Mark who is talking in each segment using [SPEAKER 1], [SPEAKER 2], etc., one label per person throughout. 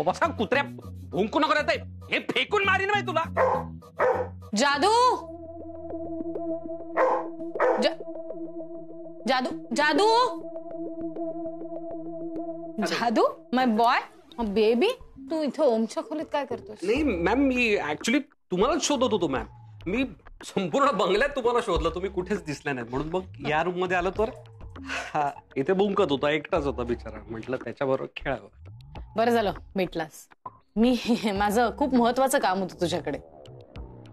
[SPEAKER 1] बसा कुत्र्या भुंकू नको रे, हे फेकून मारीन बाई तुला.
[SPEAKER 2] जादू जादू जादू जादू माय बॉय बेबी, तू इथे ओमच्या खोलीत काय करतोस?
[SPEAKER 1] नाही मॅम, मी ऍक्च्युली तुम्हालाच शोधत होतो मॅम. मी संपूर्ण बंगल्यात तुम्हाला शोधलं, तुम्ही कुठेच दिसल्या नाहीत, म्हणून मग या रूम मध्ये आलो तर हा इथे बुंकत होता, एकटाच होता बिचारा, म्हटलं त्याच्याबरोबर खेळावं.
[SPEAKER 2] बरं झालं भेटलास. मी माझं खूप महत्वाचं काम होतं तुझ्याकडे.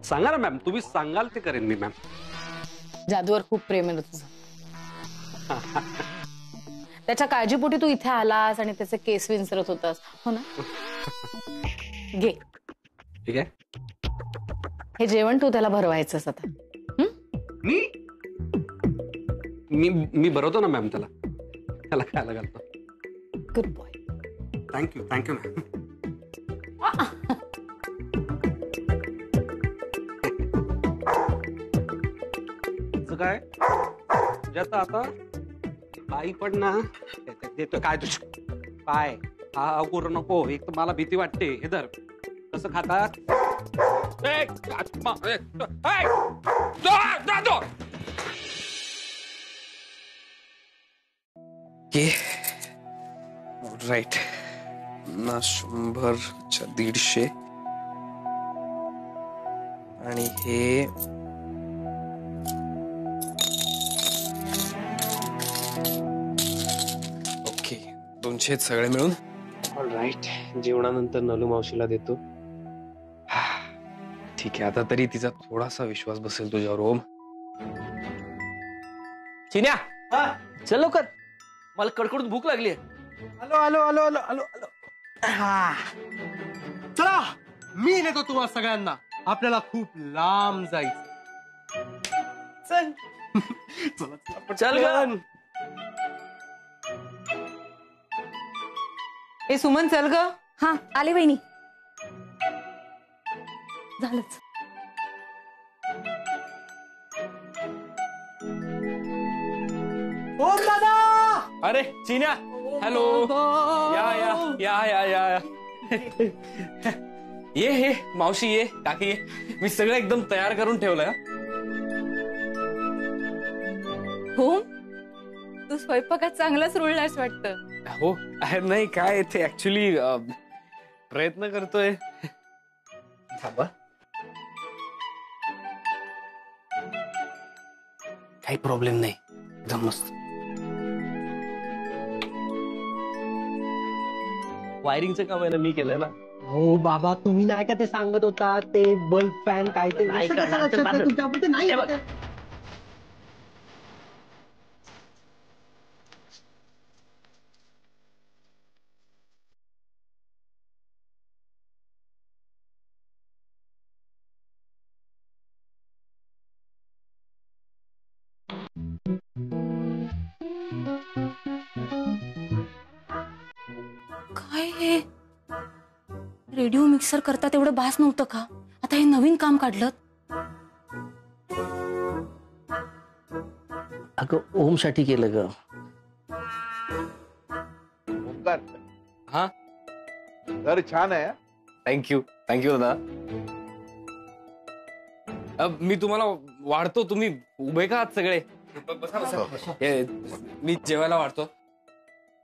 [SPEAKER 1] सांगा ना मॅम, तुम्ही सांगाल ते करेन मी मॅम.
[SPEAKER 2] जादूवर खूप प्रेम आहे तुझं. त्याच्या काळजीपोटी तू इथे आलास आणि त्याचे केस विंचरत होतास, हो ना? घे,
[SPEAKER 1] ठीक आहे.
[SPEAKER 2] हे जेवण तू त्याला भरवायचंस आता.
[SPEAKER 1] मी मी मी भरवतो ना मॅम, त्याला खायला घालतो.
[SPEAKER 2] Good boy.
[SPEAKER 1] Thank you thank you ma'am. काय ज्याचा आता आई पण ना देतो काय तुझ पाय हा करू नको, एक तर मला भीती वाटते. हे धर, कसं खातात?
[SPEAKER 3] राईट ना 100च्या 150 आणि हे ओके 200 सगळे मिळून. राईट, जेवणानंतर नलू मावशीला देतो. ठीक आहे, आता तरी तिचा थोडासा विश्वास बसेल तुझ्यावर ओम.
[SPEAKER 4] चिन्या चल लवकर, मला कडकडून भूक लागली.
[SPEAKER 5] आलो आलो आलो आलो आलो आलो. चला मी नेतो तुम्हा सगळ्यांना, आपल्याला खूप लांब जायचं. चल
[SPEAKER 4] चल गं.
[SPEAKER 2] ए सुमन चल ग. हा आले वहिनी. झालंच.
[SPEAKER 5] ओम दादा.
[SPEAKER 4] अरे चिन्या, हॅलो. या या या या या ये हे मावशी, ये काकी, ये. मी सगळं एकदम तयार करून ठेवलंय.
[SPEAKER 2] हो, तू स्वयंपाकात चांगलाच रुळलास वाटतं.
[SPEAKER 4] हो नाही काय, ते ऍक्च्युली प्रयत्न करतोय. थांबा, काही प्रॉब्लेम नाही, एकदम मस्त. वायरिंगचं काम आहे ना, मी केलंय ना.
[SPEAKER 5] हो बाबा, तुम्ही नाही का ते सांगत होता, ते बल्ब फॅन काय ते
[SPEAKER 4] नाही
[SPEAKER 5] कसं
[SPEAKER 4] करणार,
[SPEAKER 5] लक्षात नाही तुमच्याबद्दल नाही.
[SPEAKER 2] काय हे रेडिओ मिक्सर करता तेवढं बास नव्हतं का? आता हे नवीन काम काढलं.
[SPEAKER 4] अगं ओम साठी केलं ग.
[SPEAKER 6] ओमकार,
[SPEAKER 4] हा
[SPEAKER 6] घर छान आहे.
[SPEAKER 4] थँक्यू थँक्यू दादा. मी तुम्हाला वाढतो, तुम्ही उभे का आहात सगळे? बसा बसा. मी जेवायला वाढतो.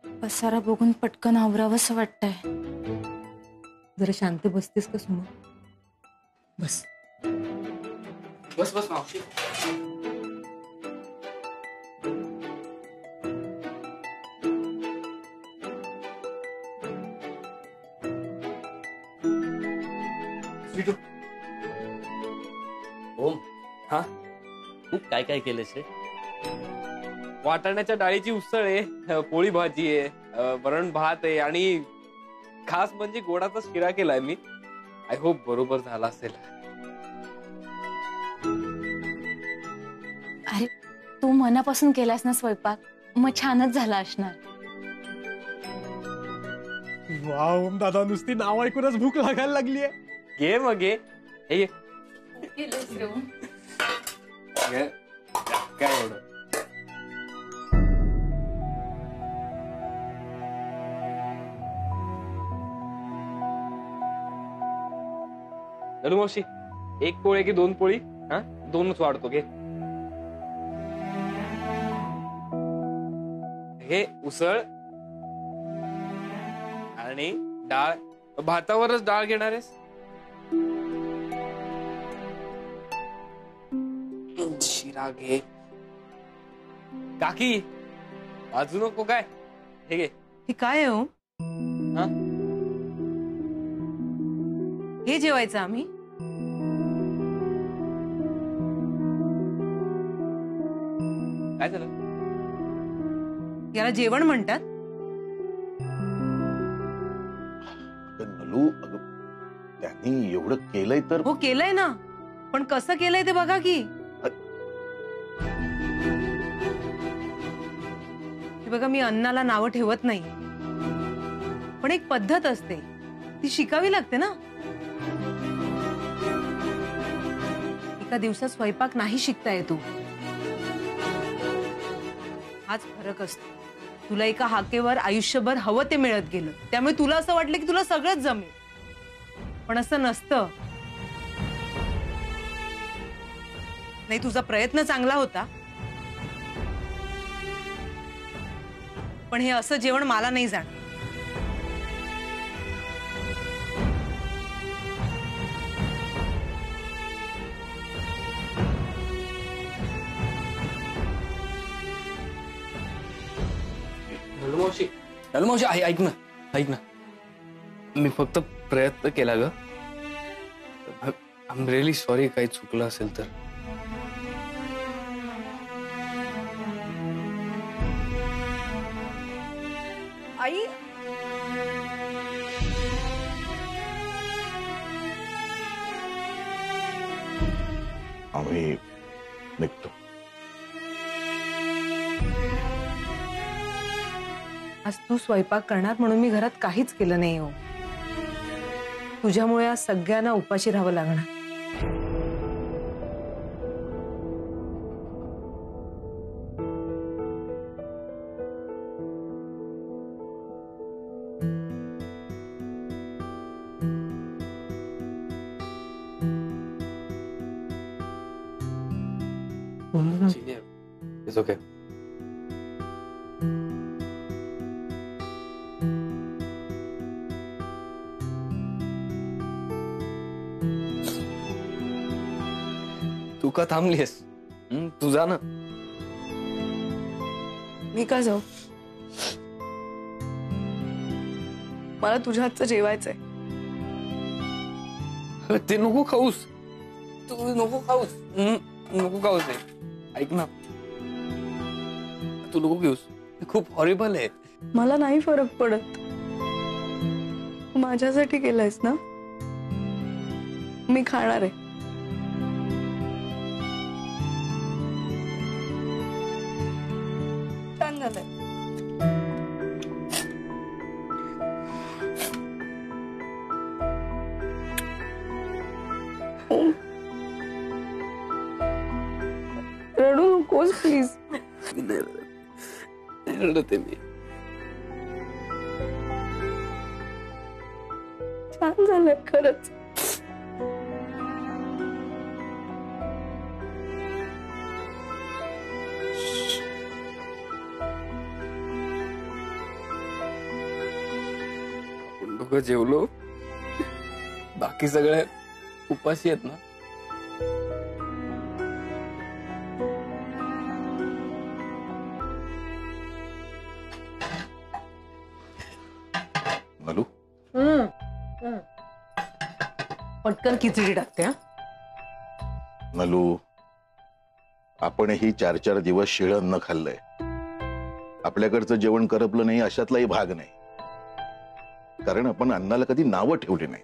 [SPEAKER 2] पसारा बघून पटकन आवरावंसं वाटतंय.
[SPEAKER 7] जरा शांत बसतेस का सुमा? बस
[SPEAKER 4] बस बस मावशी. ओम, हा खूप काय काय केलंस रे? वाटाण्याच्या डाळीची उसळ आहे, पोळी भाजी आहे, वरण भात आहे आणि खास म्हणजे गोडाचा शिरा केलाय मी. आय होप बरोबर झाला असेल.
[SPEAKER 2] अरे तू मनापासून केलास ना स्वयंपाक, मग छानच झाला असणार.
[SPEAKER 5] वा ओम दादा, नुसती नाव ऐकूनच भूक लागायला लागलीये.
[SPEAKER 4] घे मग घे. हे काय एवढं? नलू मावशी 1 पोळी की 2 पोळी? हा 2च वाढतो घे. हे उसळ आणि डाळ. भातावरच डाळ घेणार आहेस? शिरा घे. काकी वाजू नको काय. हे घे.
[SPEAKER 7] हे काय हो?
[SPEAKER 4] हा?
[SPEAKER 7] हे जेवायचं आम्ही?
[SPEAKER 4] काय झालं?
[SPEAKER 7] याला जेवण म्हणतात?
[SPEAKER 6] नलू अगं त्यांनी एवढं केलंय तर
[SPEAKER 7] हो केलंय ना, पण कसं केलंय ते बघा की. हे बघा, मी अन्नाला नावं ठेवत नाही, पण एक पद्धत असते ती शिकावी लागते ना. एका दिवसात स्वयंपाक नाही शिकता येतो. हाच फरक असतो. तुला एका हाकेवर आयुष्यभर हवं ते मिळत गेलं, त्यामुळे तुला असं वाटलं की तुला सगळंच जमेल, पण असं नसतं. नाही, तुझा प्रयत्न चांगला होता, पण हे असं जेवण मला नाही जाणार.
[SPEAKER 4] नलू मावशी ऐक ना, ऐक ना. मी फक्त प्रयत्न केला ग. आय एम रिअली सॉरी काही चुकलं असेल तर.
[SPEAKER 7] आई,
[SPEAKER 6] आम्ही निघतो.
[SPEAKER 7] आज तू स्वयंपाक करणार म्हणून मी घरात काहीच केलं नाही हो. तुझ्यामुळे आज सगळ्यांना उपाशी राहावं लागणार.
[SPEAKER 4] It's okay. तू का थांबलीस? तू जा ना.
[SPEAKER 8] मी का जाऊ? मला तुझ्या हातचं जेवायचंय.
[SPEAKER 4] ते नको खाऊस. तू नको खाऊस. नको खाऊस. ऐक ना, तू नको घेऊस. खूप हॉरिबल आहे.
[SPEAKER 8] मला नाही फरक पडत. माझ्यासाठी केलंयस ना, मी खाणार आहे. छान झालंय. रडू नकोस प्लीज.
[SPEAKER 4] रडते मी.
[SPEAKER 8] छान झालंय खरंच.
[SPEAKER 4] आपण दोघं जेवलो, बाकी सगळे उपाशी आहेत ना.
[SPEAKER 6] नलू
[SPEAKER 7] पटकन खिचडी टाकते.
[SPEAKER 6] नलू, आपणही 4-4 दिवस शिळं अन्न खाल्लंय. आपल्याकडचं जेवण करपलं नाही अशातलाही भाग नाही, कारण आपण अन्नाला कधी नावं ठेवली नाही.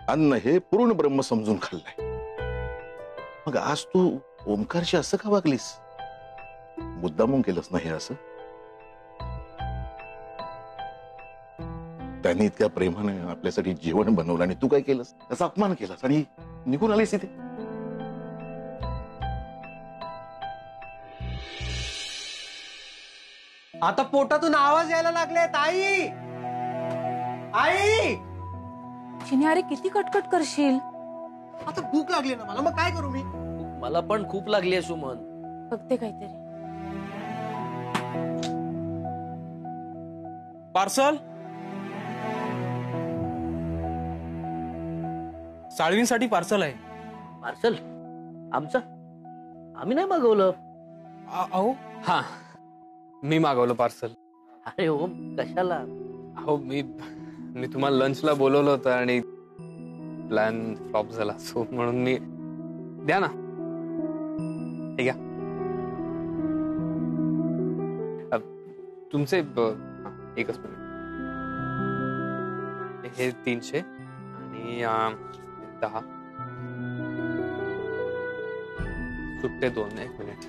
[SPEAKER 6] अन्न हे पूर्ण ब्रह्म समजून खाल्लंय. मग आज तू ओंकारशी असं का वागलीस? मुद्दामून केलंस ना हे असं? त्यांनी इतक्या प्रेमाने आपल्यासाठी जेवण बनवलं आणि तू काय केलंस? त्याचा अपमान केलास आणि निघून आलीस इथे.
[SPEAKER 5] आता पोटातून आवाज यायला लागलेत. आई, आई,
[SPEAKER 2] चिनी, अरे किती कटकट करशील?
[SPEAKER 5] आता भूक लागली ना मला, मग काय करू मी?
[SPEAKER 9] मला पण खूप लागली आहे सुमन.
[SPEAKER 2] बघते काहीतरी.
[SPEAKER 10] पार्सल साळवींसाठी पार्सल आहे.
[SPEAKER 9] पार्सल आमचं आम्ही नाही मागवलं.
[SPEAKER 10] अहो
[SPEAKER 4] हा, मी मागवलं पार्सल.
[SPEAKER 9] अरे ओम कशाला?
[SPEAKER 4] अहो मी तुम्हाला लंचला बोलवलं होतं आणि प्लॅन फ्लॉप झाला, सो म्हणून मी. द्या ना, ठीक आहे. तुमचे एकच मिनिट. हे 300 आणि 10 सुट्टे 2. एक मिनिट.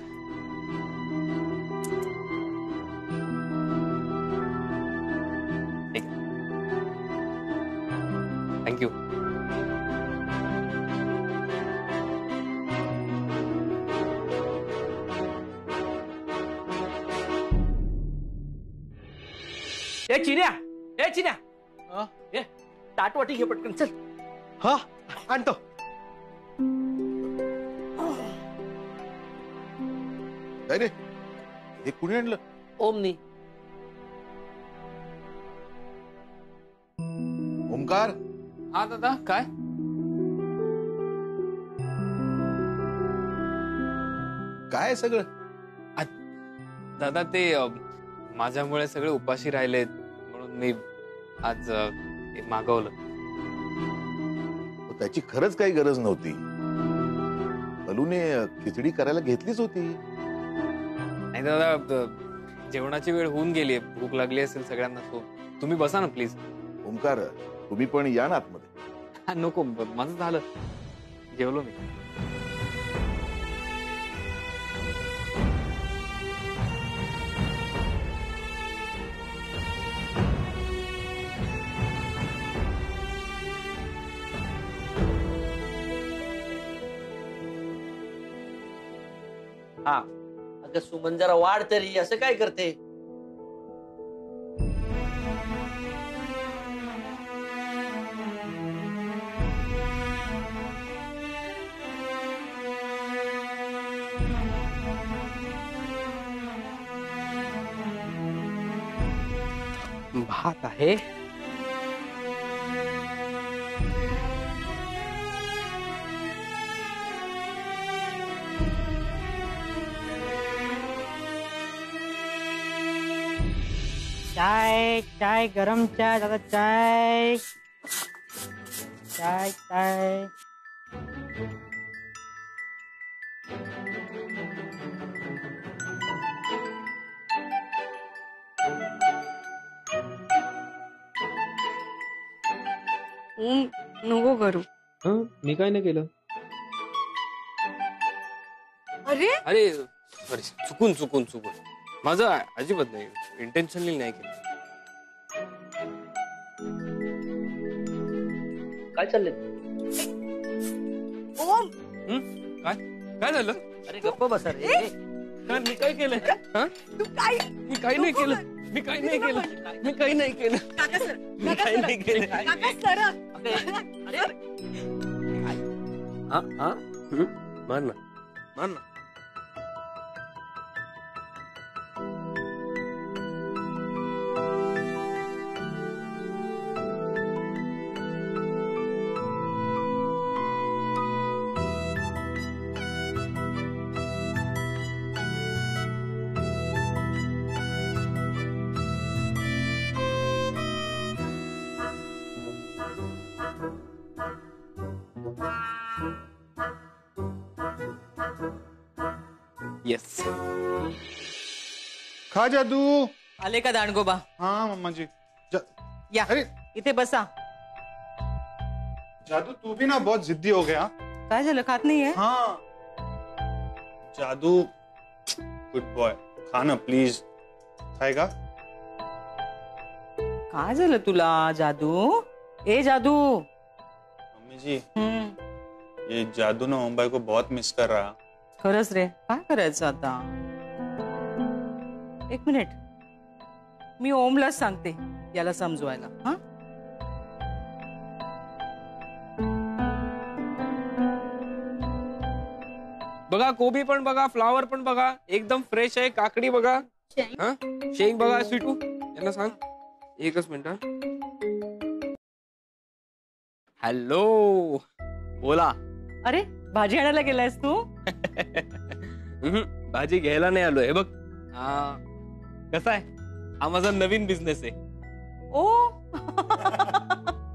[SPEAKER 4] ठीक आहे, थँक्यू.
[SPEAKER 9] चिन्या
[SPEAKER 5] हा?
[SPEAKER 9] ताटवाटी घे पटकन चल.
[SPEAKER 5] हा आणतो.
[SPEAKER 6] काय रे, हे कुणी आणलं?
[SPEAKER 9] ओमनी.
[SPEAKER 6] ओमकार,
[SPEAKER 4] हा दादा, काय?
[SPEAKER 6] काय सगळं?
[SPEAKER 4] दादा ते माझ्यामुळे सगळे उपाशी राहिलेत म्हणून मी आज हे मागवलं.
[SPEAKER 6] त्याची खरंच काही गरज नव्हती. नलूने खिचडी करायला घेतलीच होती.
[SPEAKER 4] नाही दादा, जेवणाची वेळ होऊन गेली, भूक लागली असेल सगळ्यांना, सो तुम्ही बसा ना प्लीज.
[SPEAKER 6] ओमकार, तुम्ही पण या ना आतमध्ये.
[SPEAKER 4] नको, माझं झालं, जेवलो मी.
[SPEAKER 9] हा अगं सुमन जरा वाढ तरी, असं काय करते?
[SPEAKER 5] भात आहे,
[SPEAKER 11] चाय चाय गरम चाय, दादा चाय चाय चाय.
[SPEAKER 8] नको करू.
[SPEAKER 4] मी काय नाही केलं.
[SPEAKER 7] अरे
[SPEAKER 4] सॉरी, चुकून माझं अजिबात नाही, इंटेन्शनली नाही केलं.
[SPEAKER 9] काय चाललंय?
[SPEAKER 7] ओम,
[SPEAKER 4] काय झालं?
[SPEAKER 9] अरे गप्प बसा रे.
[SPEAKER 4] मी काय केलं?
[SPEAKER 7] तू काय?
[SPEAKER 4] मी काही नाही केलं. मी काही नाही केलं. मी काही नाही केलं.
[SPEAKER 7] काका सर,
[SPEAKER 4] मी काही नाही केलं.
[SPEAKER 7] काका सर.
[SPEAKER 9] मान ना, मान ना.
[SPEAKER 4] येस.
[SPEAKER 10] खा जादू.
[SPEAKER 7] आले का दांडगोबा?
[SPEAKER 10] हाँ मम्मा जी.
[SPEAKER 7] या
[SPEAKER 10] अरे
[SPEAKER 7] इथे बसा.
[SPEAKER 10] जादू तू भी ना बहुत जिद्दी हो गया.
[SPEAKER 7] काय झालं, खात नाहीये?
[SPEAKER 10] हाँ जादू गुड बॉय, खा ना प्लीज. खाएगा?
[SPEAKER 7] काय झालं तुला जादू? ए जादू.
[SPEAKER 10] मम्मी जी ये जादू ना ओमबाई को बहुत मिस कर रहा.
[SPEAKER 7] खरंच रे, काय करायचं आता? एक मिनिट, मी ओमलाच सांगते याला समजवायला. हा
[SPEAKER 3] बघा कोबी पण बघा, फ्लावर पण बघा, एकदम फ्रेश आहे. काकडी बघा, हा शेंग बघा. स्वीटू यांना सांग एकच मिनिट. हॅलो, बोला.
[SPEAKER 7] अरे भाजी आणायला गेलायस तू?
[SPEAKER 3] भाजी घ्यायला नाही आलोय. बघ कसा आहे, हा माझा नवीन बिझनेस आहे.
[SPEAKER 7] ओ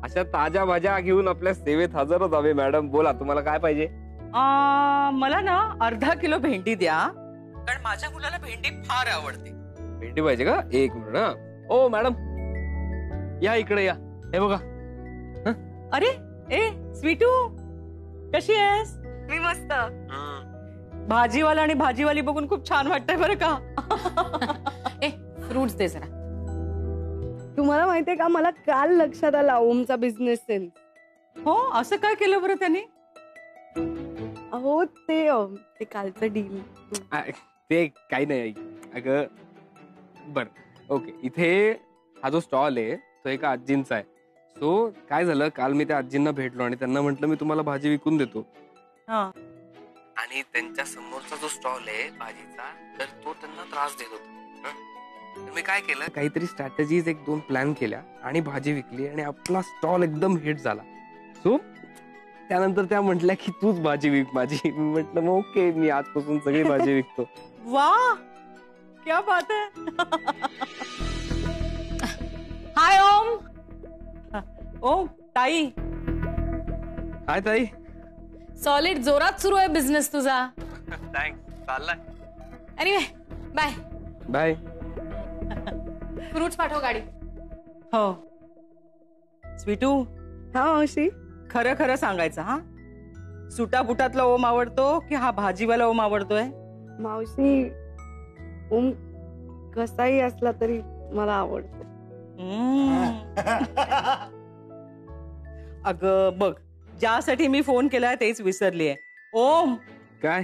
[SPEAKER 3] अशा ताज्या भाज्या घेऊन आपल्या सेवेत हजर हवे. मॅडम बोला, तुम्हाला काय पाहिजे?
[SPEAKER 7] मला ना अर्धा किलो भेंडी द्या, कारण माझ्या मुलाला भेंडी फार आवडते.
[SPEAKER 3] भेंडी पाहिजे का? एक मिनिट. हा ओ मॅडम, या इकडे या. हे बघा.
[SPEAKER 7] अरे ए स्वीटू, कशी आहेस?
[SPEAKER 8] मी मस्त.
[SPEAKER 7] भाजीवाला आणि भाजीवाली बघून खूप छान वाटतंय बरं का.
[SPEAKER 2] ए फ्रुट्स दे जरा.
[SPEAKER 8] तुम्हाला माहितीये का, मला काल लक्षात आला ओमचा बिझनेस सेन्स.
[SPEAKER 7] हो, असं काय केलं बरं त्यांनी?
[SPEAKER 8] अहो ते कालचं डील.
[SPEAKER 3] ते काही नाही. अगं बर, ओके. इथे हा जो स्टॉल आहे तो एका आजींचा आहे. सो काय झालं, काल मी त्या आजींना भेटलो आणि त्यांना म्हटलं मी तुम्हाला भाजी विकून देतो. आणि त्यांच्या समोरचा जो स्टॉल आहे भाजीचा, तर तो त्यांना त्रास देत होता. तर मी काय केलं, काहीतरी स्ट्रॅटेजीज 1-2 प्लॅन केल्या आणि भाजी विकली आणि आपला स्टॉल एकदम हिट झाला. सो त्यानंतर त्या म्हटल्या की तूच भाजी विक माझी. मी म्हटलं मग ओके, मी आजपासून सगळी भाजी विकतो.
[SPEAKER 7] वाह, क्या बात आहे.
[SPEAKER 2] हाय ओम.
[SPEAKER 7] ओम, ताई.
[SPEAKER 3] हाय ताई.
[SPEAKER 2] सॉलिड जोरात सुरू आहे बिझनेस तुझा.
[SPEAKER 3] थँक्स. चाललाय.
[SPEAKER 2] Anyway bye
[SPEAKER 3] bye.
[SPEAKER 2] फ्रुट्स पाठव गाडी.
[SPEAKER 7] हो स्वीटू,
[SPEAKER 8] हा मावशी,
[SPEAKER 7] खरं खरं सांगायचं हा, सुटा बुटातला ओम आवडतो की हा भाजीवाला ओम आवडतोय?
[SPEAKER 8] मावशी ओम कसाही असला तरी मला आवडतो.
[SPEAKER 7] अगं बघ, ज्यासाठी मी फोन केलाय तेच विसरलीये. ओम,
[SPEAKER 3] काय?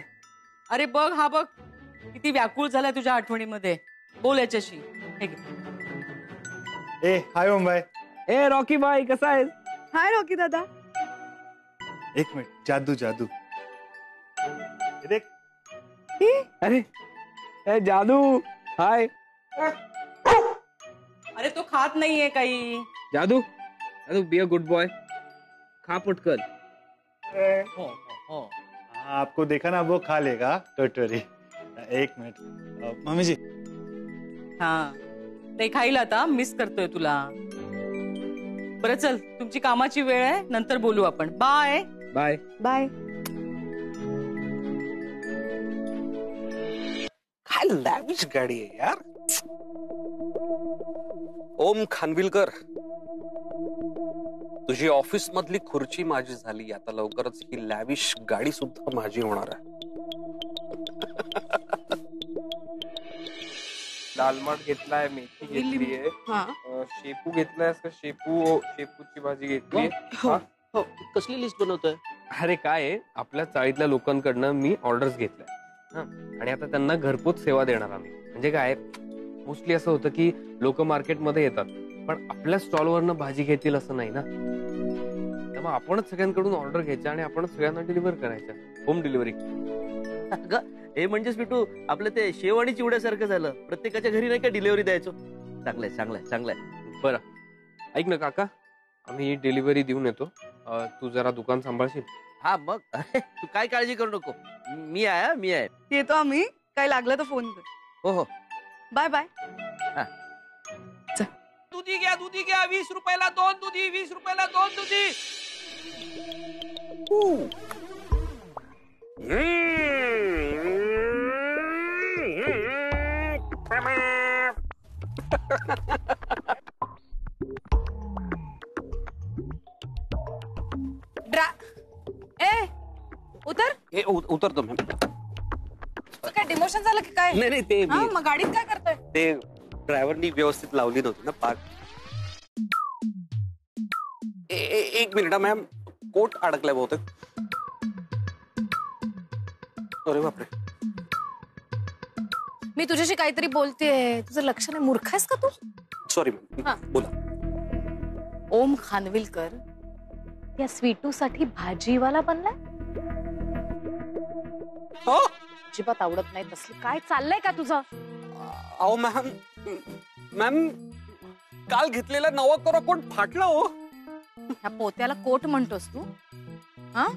[SPEAKER 7] अरे बघ, हा बघ किती व्याकुळ झालाय तुझ्या आठवणीमध्ये. बोल याच्याशी.
[SPEAKER 10] ए हाय ओम भाई.
[SPEAKER 3] ए रॉकी भाई, कसा आहेस?
[SPEAKER 8] हाय रॉकी दादा.
[SPEAKER 10] एक मिनिट. जादू जादू. देख.
[SPEAKER 3] अरे ए जादू, हाय.
[SPEAKER 7] अरे तो खात नाहीये काही.
[SPEAKER 3] जादू, जादू बी अ गुड बॉय. खा पटकन.
[SPEAKER 10] हो हो, आपको देखा ना, वो खा लेगा टोटरी. एक मिनिट. मम्मी जी.
[SPEAKER 7] हा, ते खाईल आता. मिस करतोय तुला. बरं चल, तुमची कामाची वेळ आहे, नंतर बोलू आपण. Bye
[SPEAKER 3] bye
[SPEAKER 8] bye.
[SPEAKER 1] काय लॅविश गाडी आहे यार. ओम खानविलकर, तुझी ऑफिस मधली खुर्ची माझी झाली, आता लवकरच ही लॅविश गाडी सुद्धा माझी होणार आहे.
[SPEAKER 3] लाल माठ घेतलाय, मेथी घेतलीये, शेपू घेतलायस का? शेपूची भाजी घेतली.
[SPEAKER 9] कसली लिस्ट बनवतोय?
[SPEAKER 3] अरे काय आहे, आपल्या चाळीतल्या लोकांकडनं मी ऑर्डर्स घेतल्या आणि आता त्यांना घरपोच सेवा देणार आम्ही. म्हणजे काय, मोस्टली असं होतं की लोक मार्केटमध्ये येतात पण आपल्या स्टॉलवरनं भाजी घेतील असं नाही ना. त्यामुळे आपणच सगळ्यांकडून ऑर्डर घ्यायच्या आणि आपणच सगळ्यांना डिलिव्हर करायच्या. Home delivery.
[SPEAKER 9] हे म्हणजे स्वीटू, आपलं ते शेव आणि चिवड्यासारखं झालं. प्रत्येकाच्या घरी नाही का डिलिव्हरी द्यायचो. चांगलंय चांगलंय चांगलंय.
[SPEAKER 3] बरं ऐक ना काका, आम्ही डिलिव्हरी देऊन येतो. तू जरा दुकान सांभाळशील?
[SPEAKER 9] हा मग तू काय काळजी करू नको, मी आहे.
[SPEAKER 8] येतो आम्ही, काय लागलं तर फोन कर.
[SPEAKER 9] हो हो,
[SPEAKER 8] बाय बाय.
[SPEAKER 3] दुधी घ्या 20 रुपयाला 2 दुधी, 20 रुपयाला 2 दुधी.
[SPEAKER 1] उतरतो मॅम.
[SPEAKER 2] काय डिमोशन झालं की काय?
[SPEAKER 1] नाही ते
[SPEAKER 2] मग गाडीत काय करतोय?
[SPEAKER 1] ते ड्रायव्हरनी व्यवस्थित लावली नव्हती ना पार्क. एक मिनिट मॅम, कोट अडकलाय बहुतेक. अरे बापरे.
[SPEAKER 2] मी तुझ्याशी काहीतरी बोलतेय, तुझं लक्ष नाही. मूर्ख आहेस का तू?
[SPEAKER 1] सॉरी मॅम, बोला.
[SPEAKER 2] ओम खानविलकर या स्वीटू साठी भाजीवाला बनलाय.
[SPEAKER 1] हो
[SPEAKER 2] अजिबात आवडत नाही तसलं. काय चाललंय का तुझं?
[SPEAKER 1] अहो मॅम, मॅम काल घेतलेला नवा कोरा कोट फाटला हो.
[SPEAKER 2] ह्या पोत्याला कोट म्हणतोस तू? हा,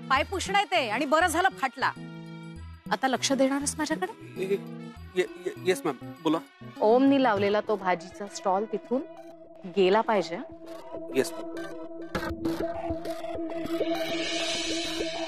[SPEAKER 2] पाय पुसणं ते, आणि बरं झालं फाटला. आता लक्ष देणारच माझ्याकडे?
[SPEAKER 1] येस मॅम, बोला.
[SPEAKER 2] ओमनी लावलेला तो भाजीचा स्टॉल तिथून गेला पाहिजे.
[SPEAKER 1] Yes ma'am.